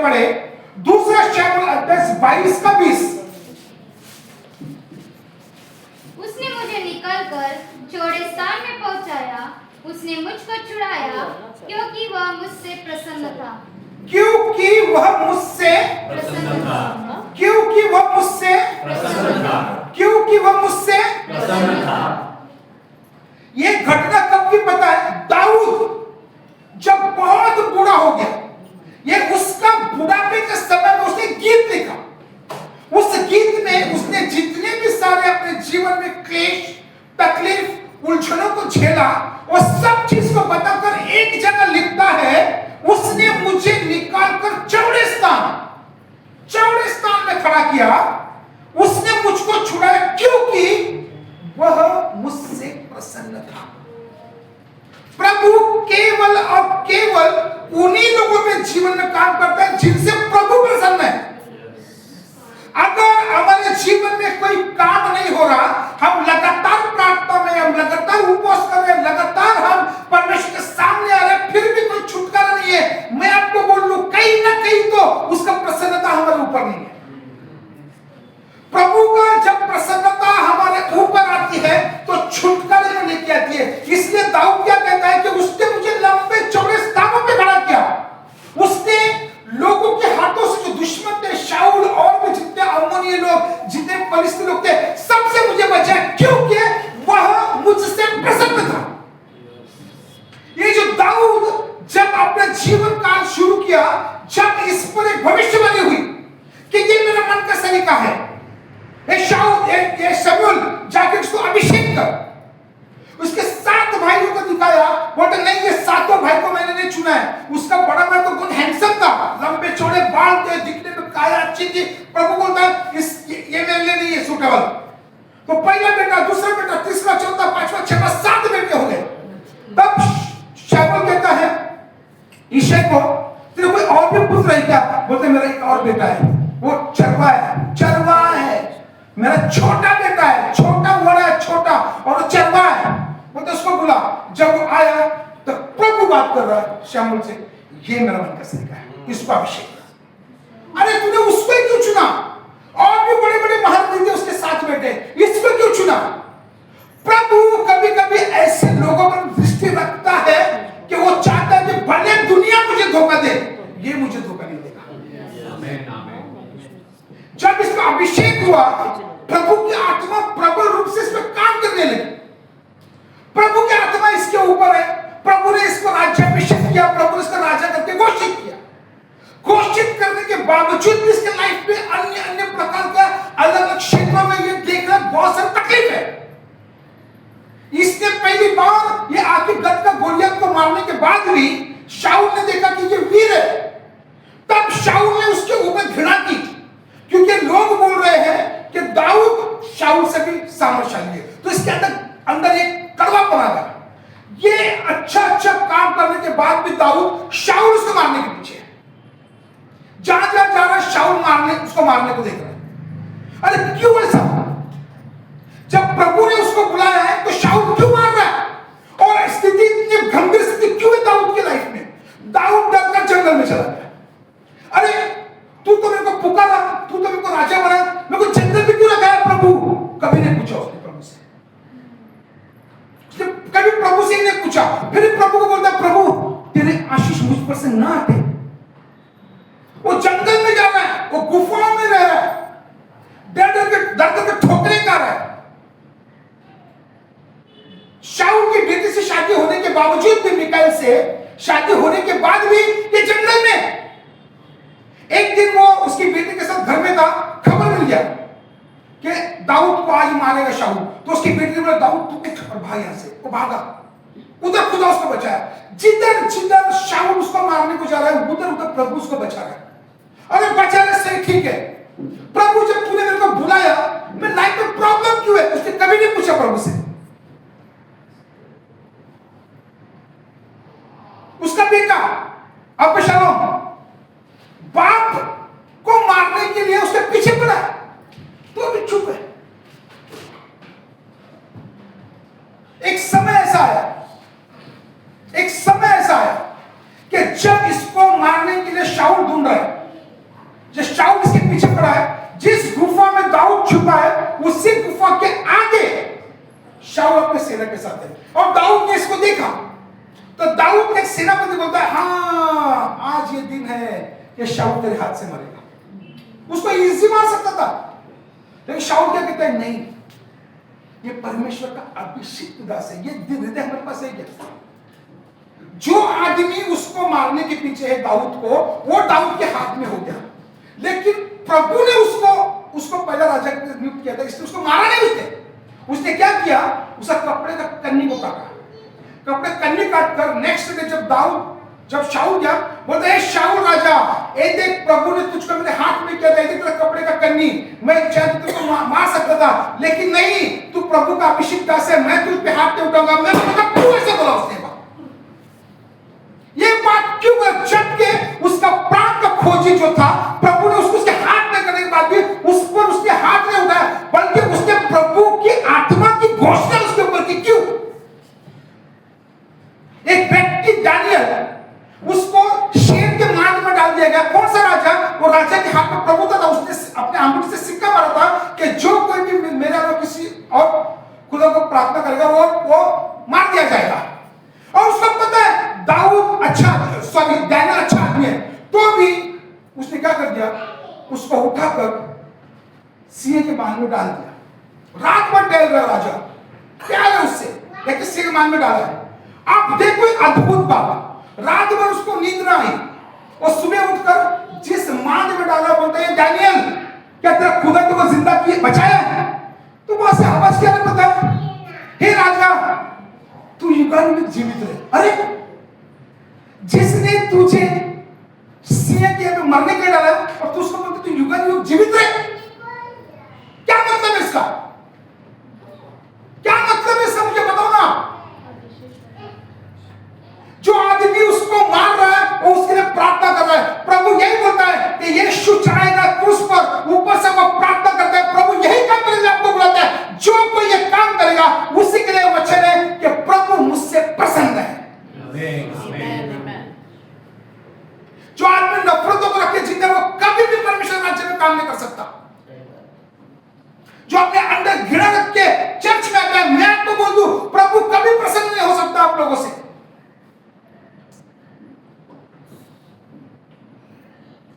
चलिए पढ़े दूसरा शमूएल अध्याय 22 का 20। उसने मुझे निकालकर चौड़े स्थान में पहुंचाया, उसने मुझको छुड़ाया, क्योंकि वह मुझसे प्रसन्न था। क्योंकि वह मुझसे प्रसन्न था। क्योंकि वह मुझसे प्रसन्न था। क्योंकि वह मुझसे प्रसन्न था। ये घटना कब की पता है? दाऊद जब बहुत बूढ़ा हो गया, ये उसका बुढ़ापे के समय में उसने गीत लिखा। उस गीत में उसने जितने भी सारे अपने जीवन में क्लेश, तकलीफ, उलझनों को झेला, और सब चीज को बताकर एक जगह लिखता है, उसने मुझे निकालकर चौड़े स्थान में खड़ा किया, उसने मुझको छुड़ाया, क्योंकि वह मुझसे प्रसन्न था। प्रभु केवल और केवल उन्हीं लोगों में जीवन में काम करता है जिनसे प्रभु प्रसन्न है। अगर हमारे जीवन में कोई काम नहीं हो रहा, हम लगातार प्रार्थना में, हम लगातार उपवास कर रहे हैं, लगातार हम परमेश्वर के सामने आ रहे हैं, फिर भी कोई छुटकारा नहीं है, मैं आपको बोल लूं कहीं ना कहीं तो उसका प्रसन्नता हमारे ऊपर नहीं है। प्रभु का जब प्रसन्नता हमारे ऊपर आती है तो छुटकारे में लेके आती है। इसलिए दाऊद क्या कहता है कि उसने मुझे लंबे चौड़े स्थानों पे खड़ा किया, उसने लोगों के हाथों से जो दुश्मन थे, शाऊल और भी जितने अम्मोनी लोग, जितने फलिस्ती लोग थे, सबसे मुझे बचाया, क्योंकि वह मुझसे प्रसन्न था। ये जो दाऊद जब अपना जीवन काल शुरू किया, जब इस पर एक भविष्यवाणी हुई कि ये मेरा मन का सलीका है, ये शमूएल जाके उसको अभिषेक कर, उसके 7 भाइयों को दिखाया, बोलते नहीं ये 7 भाई को मैंने नहीं चुना है। उसका बड़ा भाई तो बहुत हैंडसम था, लंबे चौड़े बाल थे, दिखने में काया अच्छी थी। प्रभु बोलता है ये मेरे लिए नहीं है सूटेबल। तो पहला बेटा, दूसरा बेटा, तीसरा, चौथा, पांचवा, छठा, 7 बेटे हो गए। तब शमूएल कहता है यिशै को, तेरे कोई और भी पुत्र है क्या? बोलते मेरा एक और बेटा है, वो चरवाहा है, मेरा छोटा बेटा है, छोटा बड़ा है, छोटा और चरवाहा है, वो तो उसको बुला। जब वो आया तो प्रभु बात कर रहा है शमूएल से, ये मेरा मन का सलीका है, इसको अभिषेक कर। अरे तूने उसको ही क्यों चुना? और भी बड़े बड़े महान थे उसके 7 बेटे, इसको क्यों चुना? प्रभु कभी कभी ऐसे लोगों पर दृष्टि रखता है कि वो चाहता है कि भले दुनिया मुझे धोखा दे, ये मुझे धोखा नहीं देगा। जब इसका अभिषेक हुआ, प्रभु की आत्मा प्रबल रूप से इस पर काम करने लगी। प्रभु की आत्मा इसके ऊपर है, प्रभु ने इसको राज्याभिषेक किया, प्रभु ने इसको राजा करके घोषित किया। घोषित करने के बावजूद भी इसके लाइफ में अन्य प्रकार का अलग अलग क्षेत्रों में ये देखना बहुत सारी तकलीफ है। इसने पहली बार ये आके गद का गोलियत को मारने के बाद भी शाऊल ने देखा कि ये वीर है, तब शाऊल ने उसके ऊपर घृणा की, क्योंकि लोग बोल रहे हैं कि दाऊद शाऊल से भी सामर्थ्यशाली है। तो इसके अंदर एक कड़वापन आ गया। ये अच्छा काम करने के बाद भी दाऊद शाऊल उसको मारने के पीछे है, जहां जा रहा है शाऊल उसको मारने को देख रहा है। अरे क्यों ऐसा? जब प्रभु ने उसको बुलाया है तो शाऊल क्यों मार रहा है? और स्थिति इतनी गंभीर स्थिति क्यों है दाऊद की लाइफ में? दाऊद डरकर जंगल में चला गया। अरे तू तो मेरे को पुकारा, तू तो मेरे को राजा बनाया, मेरे को जंगल में क्यों रखा है प्रभु? कभी नहीं पूछा उसने प्रभु से, कभी प्रभु से नहीं पूछा। फिर प्रभु को बोलता, प्रभु तेरे आशीष मुझ पर से ना हटे। वो जंगल में जा रहा है, वो गुफाओं में रह रहा है, डर के ठोकरे खा रहा है। शाऊल की बेटी से शादी होने के बावजूद भी, मिकाएल से शादी होने के बाद भी ये जंगल में। एक दिन वो उसकी बेटी के साथ घर में था, खबर मिल गया कि दाऊद को आज मारेगा शाऊल। तो उसकी बेटी ने बोला, दाऊद तू उठ और भाग यहां से। वो भागा, उधर खुदा उसको बचाया। जिधर शाऊल उसको मारने को जा रहा है, उधर प्रभु उसको बचा रहा है। अरे बचा रहे सही, ठीक है। प्रभु जब तूने मेरे को बुलाया, मैं लाइफ में प्रॉब्लम क्यों है उसने कभी नहीं पूछा प्रभु से। उसका बेटा अबशालोम बाप को मारने के लिए उसके पीछे पड़ा, तो अभी चुप है। एक समय ऐसा आया कि जब इसको मारने के लिए शाऊल ढूंढ रहा है, सेना के साथ है। और दाऊद ने इसको देखा, तो दाऊद ने सेनापति बोलता है, हाँ आज ये दिन है कि शाऊल तेरे हाथ से मरेगा। उसको इजी मार सकता था, लेकिन शाऊल क्या कहता है, नहीं, ये परमेश्वर का अभिषिक्त दास है, ये हृदय हमारे पास है क्या? जो आदमी उसको मारने के पीछे है दाऊद को, वो दाऊद के हाथ में हो गया, लेकिन प्रभु ने उसको पहला राजा नियुक्त किया था, इसलिए उसको मारा नहीं उसने। उसने क्या किया, उसका कपड़े का कन्नी को काटा, कपड़े कन्नी काट कर नेक्स्ट डे जब शाऊल गया, बोलते हैं शाऊल राजा, ए देख प्रभु ने तुझको मेरे हाथ में किया था, तेरा कपड़े का कन्नी, मैं शायद तुझको मार सकता था, लेकिन नहीं, तू प्रभु का अभिषिक्त दास है, मैं तुझ पे हाथ नहीं उठाऊंगा। मैं क्यों ऐसा बोला उसने? ये बात क्यों? जबकि उसका प्राण का खोजी जो था, प्रभु ने उसके हाथ में करने के बाद भी उस पर उसके हाथ नहीं उठाया, बल्कि उसने प्रभु की आत्मा की घोषणा उसके ऊपर की। क्यों? एक व्यक्ति दानियल, उसको शेर के मांद में डाल दिया गया। कौन सा राजा? वो राजा के हाथ में प्रभु था, उसने अपने अंगूठे से सिक्का मारा था कि जो कोई भी मेरे अलावा किसी और खुदा को प्रार्थना करेगा वो मार दिया जाएगा। और उसको पता है दाऊद दानियल अच्छा आदमी है, तो भी उसने क्या कर दिया, उसको उठाकर सिंह के बांध में डाल दिया। रात भर टहल रहा राजा, क्या है उससे, लेकिन सिंह के बांध में डाला है। आप देखो एक अद्भुत बात, रात भर उसको नींद ना आई, और सुबह उठकर जिस मांद में डाला, बोलते हैं दानियल, क्या तेरा खुदा तुमको जिंदा किए बचाया है? तो वहां से आवाज क्या पता है, हे राजा तू युगानुयुग जीवित रहे। अरे जिसने तुझे सिंह के में मरने के लिए डाला और तू उसको बोलते तू युगानुयुग जीवित रहे, क्या मतलब है इसका? क्या मतलब है इसका, मुझे बताओ ना। जो आदमी उसको मार रहा है वो उसके लिए प्रार्थना कर रहा है। प्रभु यही बोलता है कि यीशु चढ़ाएगा क्रूस पर, ऊपर से वो प्रार्थना करता है, प्रभु यही काम करने के लिए आपको बुलाता है। जो कोई ये काम करेगा उसी के लिए वचन है कि प्रभु मुझसे प्रसन्न है। जो आदमी नफरतों को रखे जीते, वो कभी भी परमेश्वर राज्य में काम नहीं कर सकता। जो अपने अंदर घृणा रख के चर्च में आता है, मैं आपको बोल दूं, प्रभु कभी प्रसन्न नहीं हो सकता आप लोगों से।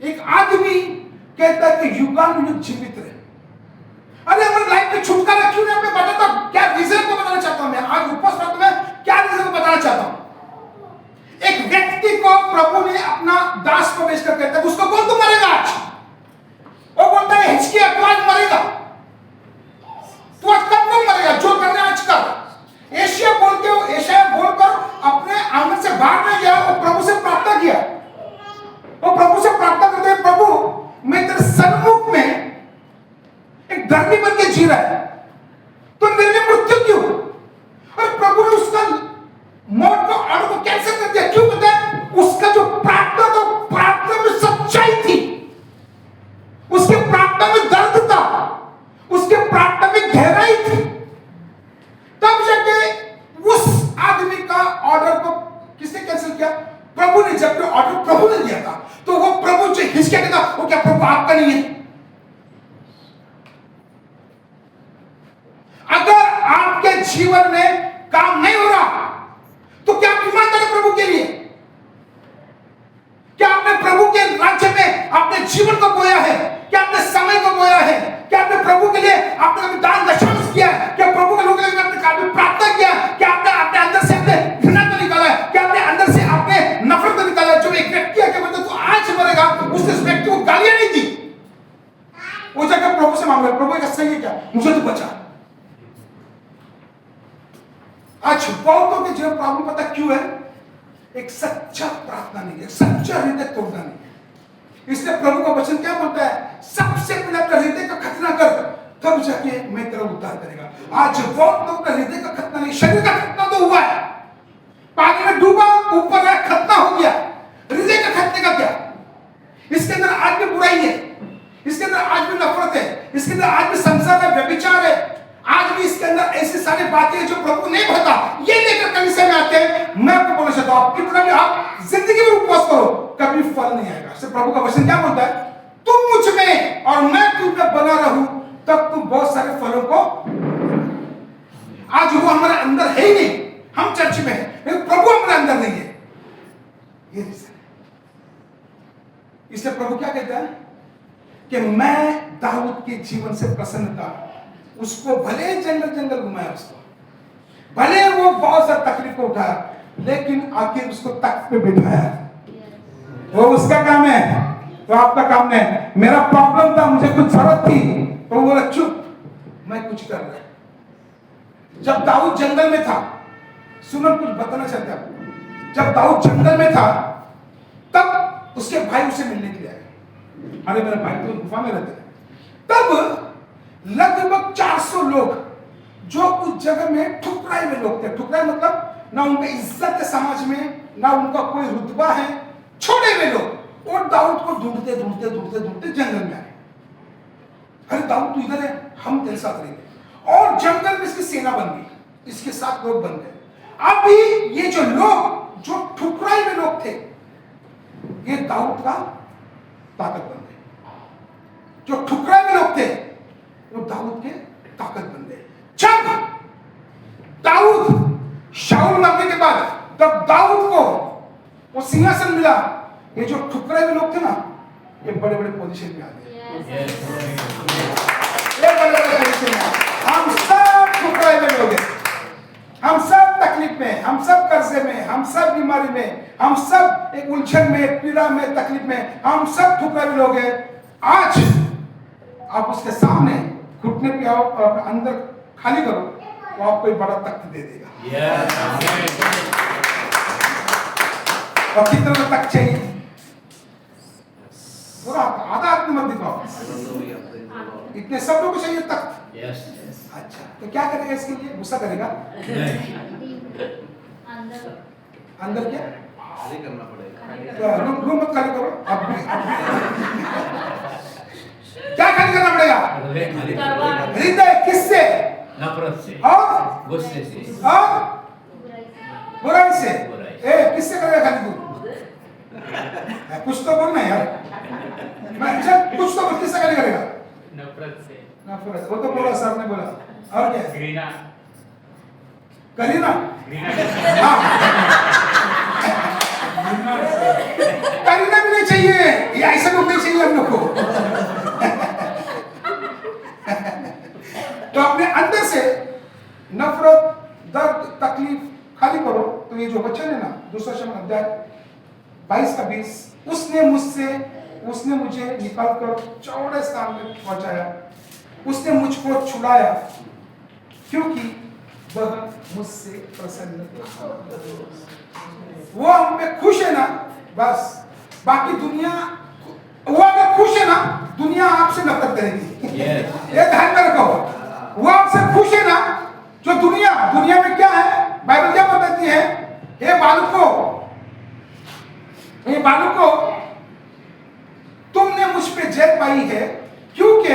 एक आदमी कहता है कि युगानुयुग जीवित रहे। अरे हमारी लाइफ में छुटकारा क्यों नहीं, मैं बताता हूं, क्या रीजन को बताना चाहता हूं। मैं आज उपस्थित में क्या रीजन को बताना चाहता हूं। एक व्यक्ति को प्रभु ने अपना दास को भेजकर कहता है, उसको बोल तू मरेगा आज। वो बोलता है हिचकिया, तू आज मरेगा, तू आज कब मरेगा, जो करना आज कर। एशिया बोलकर अपने आंगन से बाहर नहीं गया, वो प्रभु से प्रार्थना किया। वो प्रभु से प्रार्थना करते हैं, प्रभु मैं तेरे सन्मुख में एक धर्मी बन के जी रहा है, तो मेरे लिए मृत्यु क्यों? और प्रभु ने उसका मौत को ऑर्डर को कैंसिल कर दिया। क्यों? पता है, उसका जो प्रार्थना था, प्रार्थना में सच्चाई थी, उसके प्रार्थना में दर्द था, उसके प्रार्थना में गहराई थी। तब जाके उस आदमी का ऑर्डर को किसने कैंसिल किया? प्रभु ने। जब ऑर्डर प्रभु ने दिया था, तो वो प्रभु जो हिचकिया था, वो क्या प्रभु आपका नहीं है? अगर आपके जीवन में काम नहीं हो रहा, तो क्या आप ईमानदार हैं प्रभु के लिए? क्या आपने प्रभु के राज्य में अपने जीवन को बोया है? क्या आपने समय को बोया है? क्या आपने प्रभु के लिए आपने कभी दान दशंश किया है? क्या प्रभु के लोगों के लिए आपने कभी प्रार्थना किया? क्या आपने अपने अंदर से अपने घृणा को निकाला है? क्या आपने अंदर से अपने नफरत को निकाला है? जो एक व्यक्ति आके बोलता तो आज मरेगा, उसने उस व्यक्ति को गालियां नहीं दी, वो जाकर प्रभु से मांग रहा, प्रभु एक सही है क्या, मुझे तो बचा। आज बहुतों के जीवन प्रॉब्लम पता क्यों है? एक सच्चा प्रार्थना नहीं है, सच्चा हृदय तोड़ना नहीं है। इसलिए प्रभु का वचन क्या बोलता है? सबसे पहले अपने हृदय का खतना कर, तब जाके मैं तेरा उद्धार करेगा। आज बहुत लोग का हृदय का खतना नहीं, शरीर का खतना तो हुआ है, पानी में डूबा, ऊपर आया, खतना हो गया। हृदय का खतने का क्या? इसके अंदर आज भी बुराई है, इसके अंदर आज भी नफरत है, इसके अंदर आज भी संसार है, व्यभिचार है, आज भी इसके अंदर ऐसी सारी बातें जो प्रभु नहीं भरता, ये लेकर कलीसिया में आते हैं। मैं आपको बोलना चाहता हूं, आप कितना भी आप जिंदगी में उपवास करो, कभी फल नहीं आएगा। सिर्फ प्रभु का वचन क्या बोलता है? तुम मुझ में और मैं तुम में बना रहूं, तब तुम बहुत सारे फलों को। आज वो हमारे अंदर इसलिए प्रभु क्या कहता है कि मैं दाऊद के जीवन से प्रसन्न था। उसको भले जंगल जंगल घुमाया, उसको भले वो बहुत सा तकलीफ को उठाया, लेकिन आखिर उसको तख्त पे बिठाया। वो उसका काम है, तो आपका काम नहीं। मेरा प्रॉब्लम था, मुझे कुछ जरूरत थी, तो बोला चुप, मैं कुछ कर रहा। जब दाऊद जंगल में था, सुनो कुछ बताना चाहते आपको। जब दाऊद जंगल में था, तब उसके भाई उसे मिलने के लिए आए। अरे मेरे भाई तो गुफा में रहते हैं। तब लगभग 400 लोग जो उस जगह में ठुकराए हुए लोग थे। ठुकराए मतलब ना उनका इज्जत है समाज में, ना उनका कोई रुतबा है, छोड़े हुए लोग। और दाऊद को ढूंढते ढूंढते ढूंढते ढूंढते जंगल में आए। अरे दाऊद तू इधर है, हम तेरे साथ रहेंगे। और जंगल में इसकी सेना बन गई, इसके साथ लोग बन गए। अभी ये जो लोग, जो ठुकराए हुए लोग थे, ये दाऊद का ताकत बन गए। जो ठुकराए हुए लोग थे, वो दाऊद के ताकत बन गए। जब दाऊद शाऊल मरने के बाद, तब दाऊद को वो सिंहासन मिला, ये जो ठुकराए हुए लोग थे ना, ये बड़े बड़े पोजीशन में आ गए। ये बड़े बड़े पोजीशन में, हम सब ठुकराए हुए लोग हैं, हम सब तकलीफ में, हम सब कर्जे में, हम सब बीमारी में, हम सब एक उलझन में, पीड़ा में, तकलीफ में, हम सब ठुकराए हुए लोग हैं। आज आप उसके सामने घुटने पे आओ और अपने अंदर खाली करो, तो आपको एक बड़ा तख्त दे देगा। और कितना तख्त चाहिए? पूरा आधा हाथ में मत दिखाओ, इतने सब लोगों को चाहिए तख्त। अच्छा, तो क्या करेगा इसके लिए? गुस्सा करेगा? अंदर क्या करना पड़ेगा? रूम मत खाली करो। अब क्या खाली करना पड़ेगा? हृदय किससे? नफरत से और गुस्से से और बुराई से। किससे करेगा खाली तू? कुछ तो बोलना यार, कुछ तो बोल, किससे खाली करेगा? नफरत से। नफरत, वो तो बोला, सर ने बोला। और क्या? घृणा। करीना? करीना भी नहीं चाहिए, ये ऐसा लोग नहीं चाहिए हम लोग को। तो अपने अंदर से नफरत, दर्द, तकलीफ खाली करो। तो ये जो वचन है ना, दूसरा शमन अध्याय 22 का 20, उसने मुझे निकालकर चौड़े स्थान में पहुंचाया, उसने मुझको छुड़ाया, क्योंकि वह मुझसे प्रसन्न था। वो हम पे खुश है ना, बस। बाकी दुनिया, वो अगर खुश है ना, दुनिया आपसे नफरत करेगी। ये ध्यान में रखो। वो आपसे खुश है ना, जो दुनिया में क्या है? बाइबल क्या बताती है? हे बालकों, तुमने मुझ पे जय पाई है, क्योंकि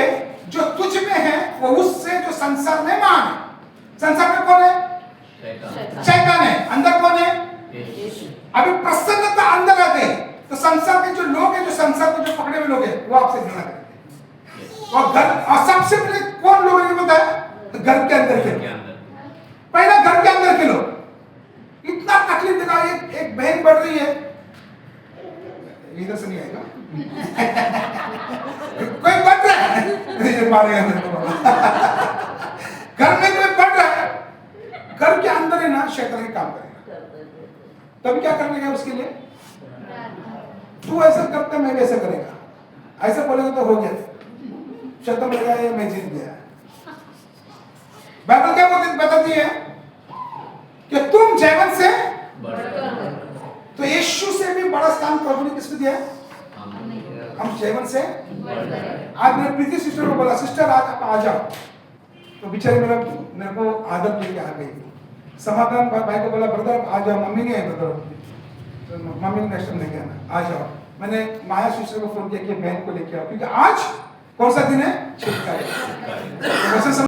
जो तुझ में है वो उससे जो संसार में मान है। संसार में कौन है? शैतान है। अंदर कौन है? अभी प्रसन्नता अंदर आ गई, तो संसार के जो लोग हैं, जो संसार के जो पकड़े हुए लोग हैं, वो आपसे घृणा करते हैं। और सबसे पहले कौन लोग हैं पता है? तो घर के अंदर के, पहला घर के अंदर के लोग। इतना तकलीफ देगा। एक बहन बढ़ रही है, इधर से नहीं आएगा कोई बढ़ रहा है, मारेगा मेरे को। घर में कोई बढ़ रहा है, घर के अंदर है ना, शैतान के काम करेगा। तब क्या करने का उसके लिए? तू ऐसा करता, मैं वैसा करेगा। ऐसा बोलेगा तो हो गया, शैतान बोलेगा ये मैं जीत गया। बाइबल क्या बताती है कि तुम जैवन से, तो यीशु से भी बड़ा स्थान प्रभु ने किसको दिया? हम जैवन से। आज मेरे प्रीति सिस्टर को बोला, सिस्टर आज आप आ जाओ, तो बेचारे मेरे को आदत लेके आ गई। समाधान भाई को बोला, ब्रदर आ जाओ, मम्मी नहीं है ब्रदर, तो मम्मी ने नेक्स्ट टाइम नहीं आना, आ जाओ। मैंने माया सिस्टर को फोन किया कि बहन को लेके आओ, क्योंकि आज कौन सा दिन है? छुटकारे।